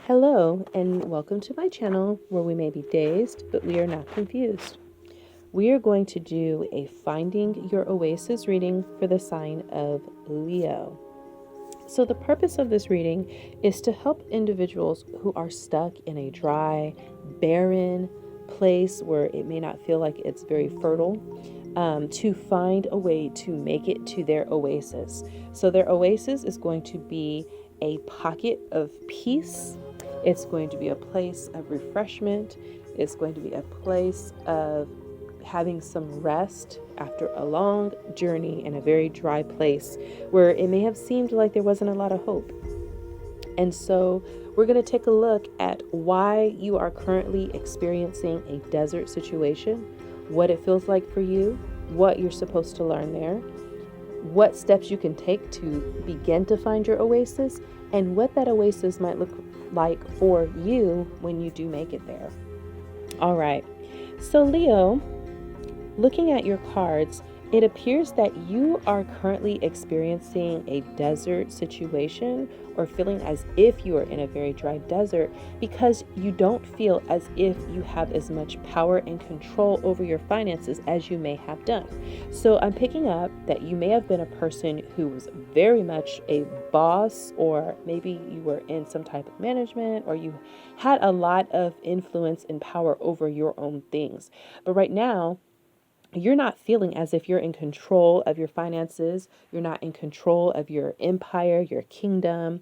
Hello, and welcome to my channel where we may be dazed, but we are not confused. We are going to do a Finding Your Oasis reading for the sign of Leo. So, the purpose of this reading is to help individuals who are stuck in a dry, barren place where it may not feel like it's very fertile, to find a way to make it to their oasis. So, their oasis is going to be a pocket of peace. It's going to be a place of refreshment. It's going to be a place of having some rest after a long journey in a very dry place where it may have seemed like there wasn't a lot of hope. And so we're going to take a look at why you are currently experiencing a desert situation, what it feels like for you, what you're supposed to learn there, what steps you can take to begin to find your oasis, and what that oasis might look like for you when you do make it there. All right. So Leo, looking at your cards, it appears that you are currently experiencing a desert situation or feeling as if you are in a very dry desert because you don't feel as if you have as much power and control over your finances as you may have done. So I'm picking up that you may have been a person who was very much a boss, or maybe you were in some type of management, or you had a lot of influence and power over your own things. But right now, you're not feeling as if you're in control of your finances. You're not in control of your empire, your kingdom.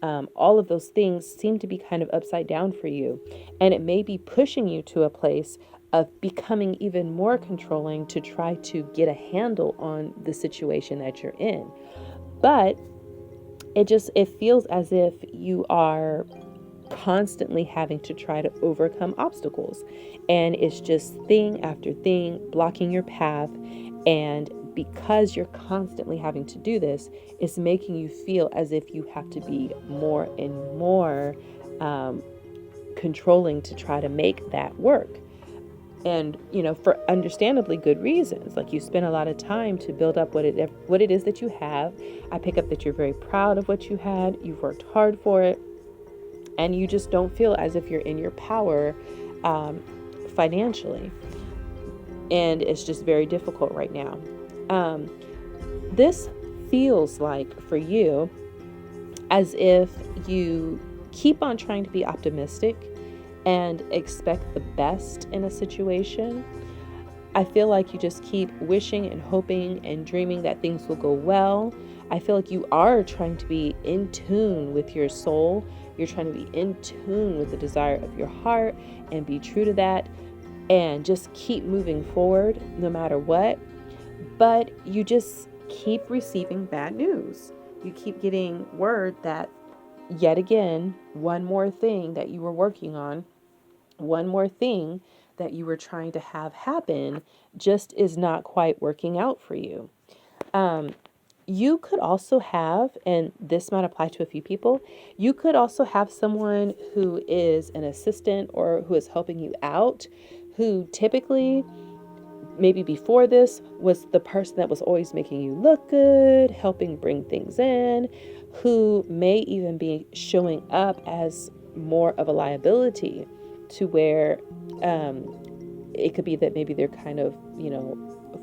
All of those things seem to be kind of upside down for you. And it may be pushing you to a place of becoming even more controlling to try to get a handle on the situation that you're in. But it feels as if you are constantly having to try to overcome obstacles, and it's just thing after thing blocking your path. And because you're constantly having to do this, it's making you feel as if you have to be more and more controlling to try to make that work. And for understandably good reasons. Like, you spend a lot of time to build up what it is that you have. I pick up that you're very proud of what you had. You've worked hard for it. And you just don't feel as if you're in your power financially. And it's just very difficult right now. This feels like for you as if you keep on trying to be optimistic and expect the best in a situation. I feel like you just keep wishing and hoping and dreaming that things will go well. I feel like you are trying to be in tune with your soul. You're trying to be in tune with the desire of your heart and be true to that and just keep moving forward no matter what. But you just keep receiving bad news. You keep getting word that yet again, one more thing that you were working on, one more thing that you were trying to have happen just is not quite working out for you. You could also have, and this might apply to a few people, you could also have someone who is an assistant or who is helping you out, who typically, maybe before this, was the person that was always making you look good, helping bring things in, who may even be showing up as more of a liability to where it could be that maybe they're kind of,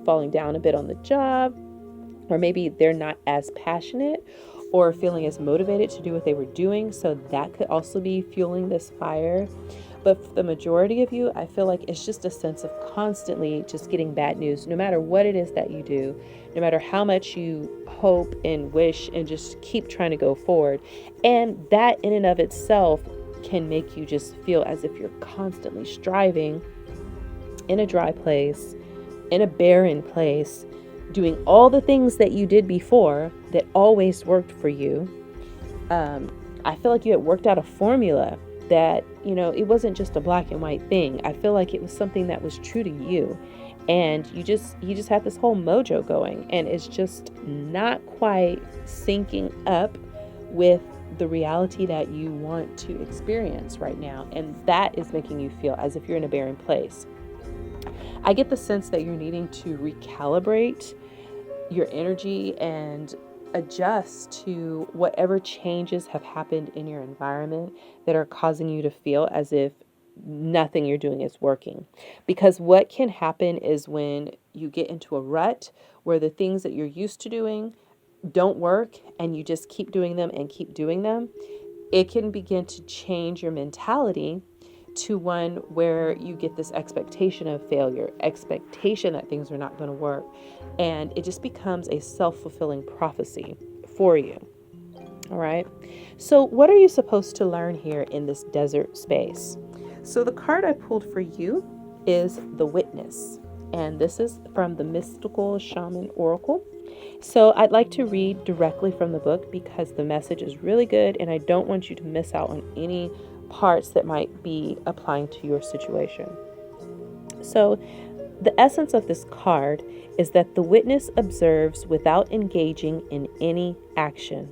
falling down a bit on the job. Or maybe they're not as passionate or feeling as motivated to do what they were doing. So that could also be fueling this fire. But for the majority of you, I feel like it's just a sense of constantly just getting bad news, no matter what it is that you do, no matter how much you hope and wish and just keep trying to go forward. And that in and of itself can make you just feel as if you're constantly striving in a dry place, in a barren place, doing all the things that you did before that always worked for you. I feel like you had worked out a formula that, it wasn't just a black and white thing. I feel like it was something that was true to you. And you just had this whole mojo going, and it's just not quite syncing up with the reality that you want to experience right now. And that is making you feel as if you're in a barren place. I get the sense that you're needing to recalibrate your energy and adjust to whatever changes have happened in your environment that are causing you to feel as if nothing you're doing is working. Because what can happen is when you get into a rut where the things that you're used to doing don't work and you just keep doing them and keep doing them, it can begin to change your mentality to one where you get this expectation of failure, expectation that things are not going to work, and it just becomes a self-fulfilling prophecy for you. All right. So what are you supposed to learn here in this desert space? So the card I pulled for you is the Witness, and this is from the Mystical Shaman Oracle. So I'd like to read directly from the book because the message is really good and I don't want you to miss out on any parts that might be applying to your situation. So the essence of this card is that the witness observes without engaging in any action.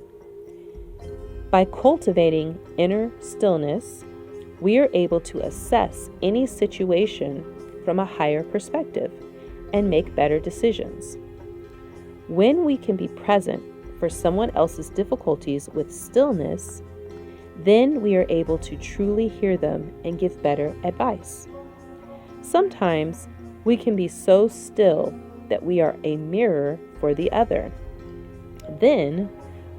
By cultivating inner stillness, we are able to assess any situation from a higher perspective and make better decisions. When we can be present for someone else's difficulties with stillness, then we are able to truly hear them and give better advice. Sometimes we can be so still that we are a mirror for the other. Then,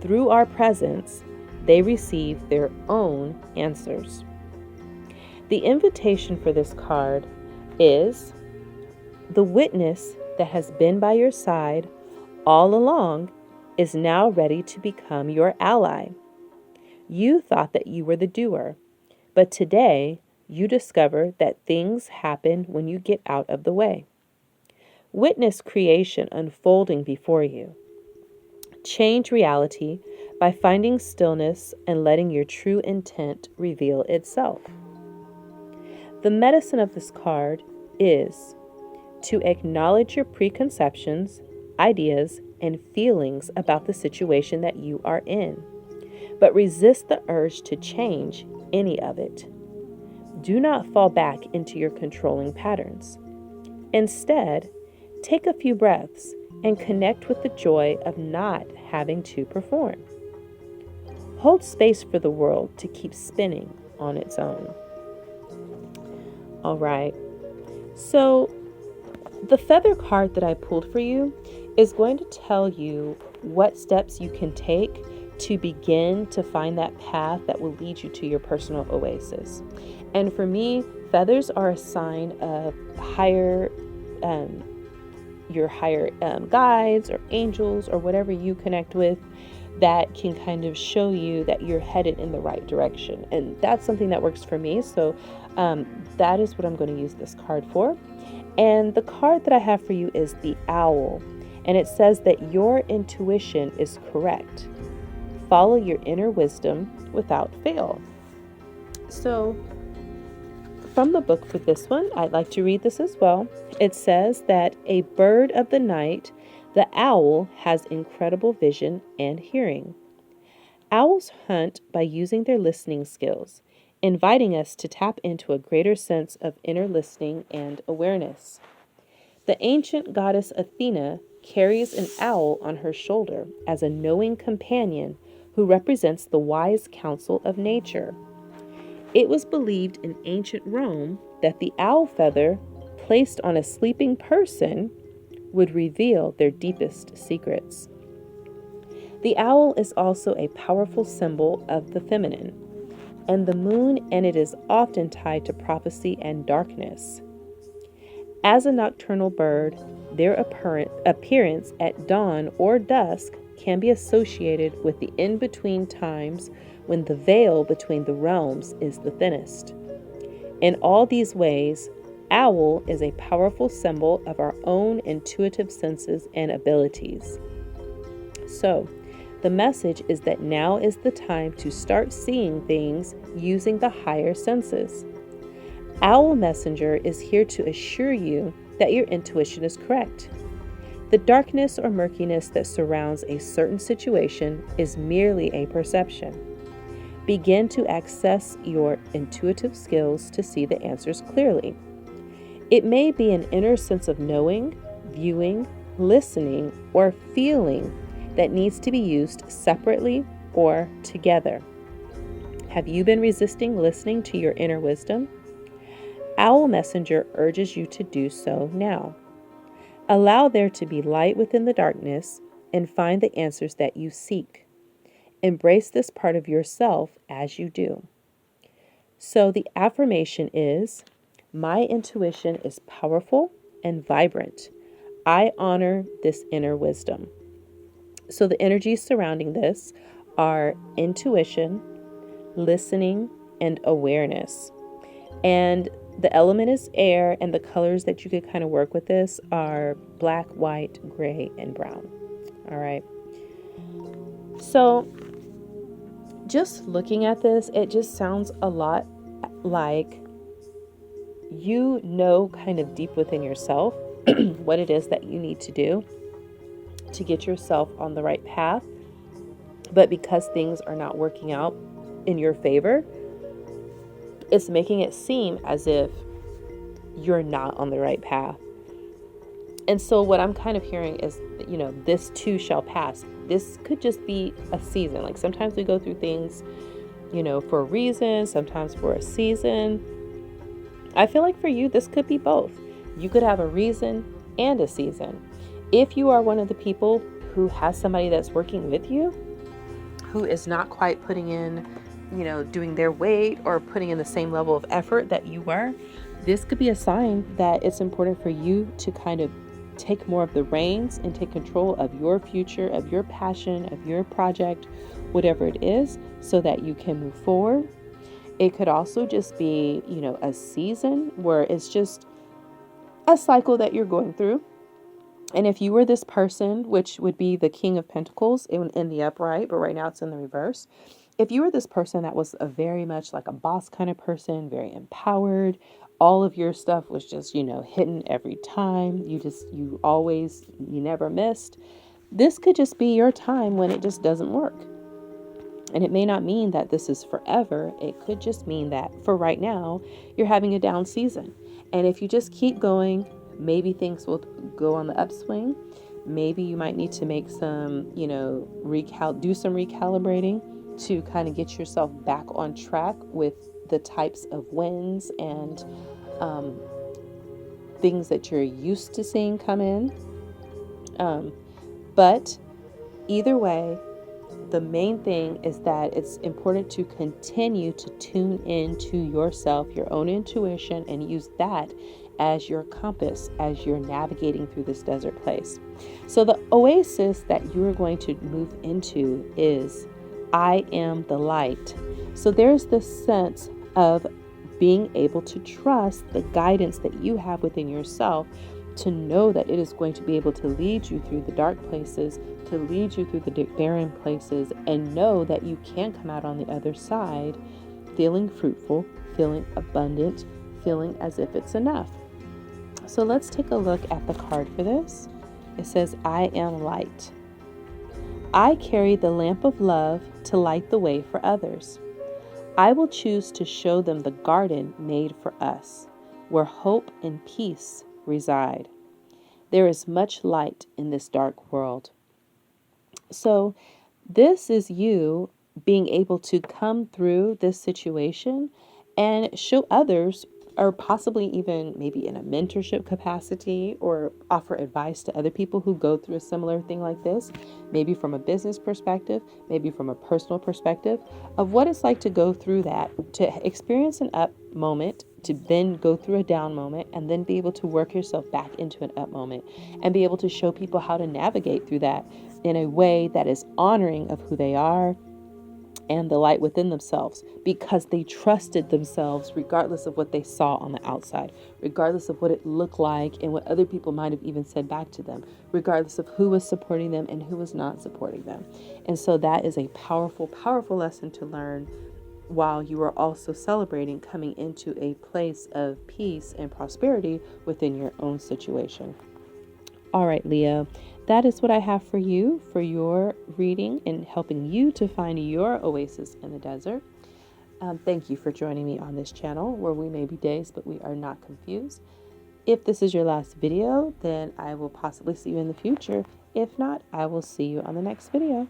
through our presence, they receive their own answers. The invitation for this card is the witness that has been by your side all along is now ready to become your ally. You thought that you were the doer, but today you discover that things happen when you get out of the way. Witness creation unfolding before you. Change reality by finding stillness and letting your true intent reveal itself. The medicine of this card is to acknowledge your preconceptions, ideas, and feelings about the situation that you are in, but resist the urge to change any of it. Do not fall back into your controlling patterns. Instead, take a few breaths and connect with the joy of not having to perform. Hold space for the world to keep spinning on its own. All right, so the feather card that I pulled for you is going to tell you what steps you can take to begin to find that path that will lead you to your personal oasis. And for me, feathers are a sign of your higher guides or angels or whatever you connect with that can kind of show you that you're headed in the right direction. And that's something that works for me. So that is what I'm going to use this card for. And the card that I have for you is the Owl. And it says that your intuition is correct. Follow your inner wisdom without fail. So from the book for this one, I'd like to read this as well. It says that a bird of the night, the owl has incredible vision and hearing. Owls hunt by using their listening skills, inviting us to tap into a greater sense of inner listening and awareness. The ancient goddess Athena carries an owl on her shoulder as a knowing companion who represents the wise counsel of nature. It was believed in ancient Rome that the owl feather placed on a sleeping person would reveal their deepest secrets. The owl is also a powerful symbol of the feminine and the moon, and it is often tied to prophecy and darkness. As a nocturnal bird, their appearance at dawn or dusk can be associated with the in-between times when the veil between the realms is the thinnest. In all these ways, owl is a powerful symbol of our own intuitive senses and abilities. So, the message is that now is the time to start seeing things using the higher senses. Owl Messenger is here to assure you that your intuition is correct. The darkness or murkiness that surrounds a certain situation is merely a perception. Begin to access your intuitive skills to see the answers clearly. It may be an inner sense of knowing, viewing, listening, or feeling that needs to be used separately or together. Have you been resisting listening to your inner wisdom? Owl Messenger urges you to do so now. Allow there to be light within the darkness and find the answers that you seek. Embrace this part of yourself as you do. So the affirmation is, my intuition is powerful and vibrant. I honor this inner wisdom. So the energies surrounding this are intuition, listening, and awareness. And the element is air, and the colors that you could kind of work with this are black, white, gray, and brown. All right. So just looking at this, it just sounds a lot like you know kind of deep within yourself what it is that you need to do to get yourself on the right path. But because things are not working out in your favor, it's making it seem as if you're not on the right path. And so what I'm kind of hearing is, this too shall pass. This could just be a season. Like sometimes we go through things, for a reason, sometimes for a season. I feel like for you, this could be both. You could have a reason and a season. If you are one of the people who has somebody that's working with you, who is not quite putting in, doing their weight or putting in the same level of effort that you were, this could be a sign that it's important for you to kind of take more of the reins and take control of your future, of your passion, of your project, whatever it is, so that you can move forward. It could also just be, a season where it's just a cycle that you're going through. And if you were this person, which would be the King of Pentacles in the upright, but right now it's in the reverse. If you were this person that was a very much like a boss kind of person, very empowered, all of your stuff was just, hitting every time. You never missed. This could just be your time when it just doesn't work. And it may not mean that this is forever. It could just mean that for right now, you're having a down season. And if you just keep going, maybe things will go on the upswing. Maybe you might need to make some, do some recalibrating to kind of get yourself back on track with the types of wins and things that you're used to seeing come in. But either way, the main thing is that it's important to continue to tune into yourself, your own intuition, and use that as your compass as you're navigating through this desert place. So the oasis that you are going to move into is I am the light. So there's this sense of being able to trust the guidance that you have within yourself, to know that it is going to be able to lead you through the dark places, to lead you through the barren places, and know that you can come out on the other side feeling fruitful, feeling abundant, feeling as if it's enough. So let's take a look at the card for this. It says, I am light. I carry the lamp of love to light the way for others. I will choose to show them the garden made for us, where hope and peace reside. There is much light in this dark world. So this is you being able to come through this situation and show others, or possibly even maybe in a mentorship capacity, or offer advice to other people who go through a similar thing like this, maybe from a business perspective, maybe from a personal perspective, of what it's like to go through that, to experience an up moment, to then go through a down moment, and then be able to work yourself back into an up moment, and be able to show people how to navigate through that in a way that is honoring of who they are and the light within themselves, because they trusted themselves regardless of what they saw on the outside, regardless of what it looked like and what other people might have even said back to them, regardless of who was supporting them and who was not supporting them. And so that is a powerful, powerful lesson to learn, while you are also celebrating coming into a place of peace and prosperity within your own situation. All right, Leo, that is what I have for you for your reading and helping you to find your oasis in the desert. Thank you for joining me on this channel, where we may be dazed, but we are not confused. If this is your last video, then I will possibly see you in the future If not, I will see you on the next video.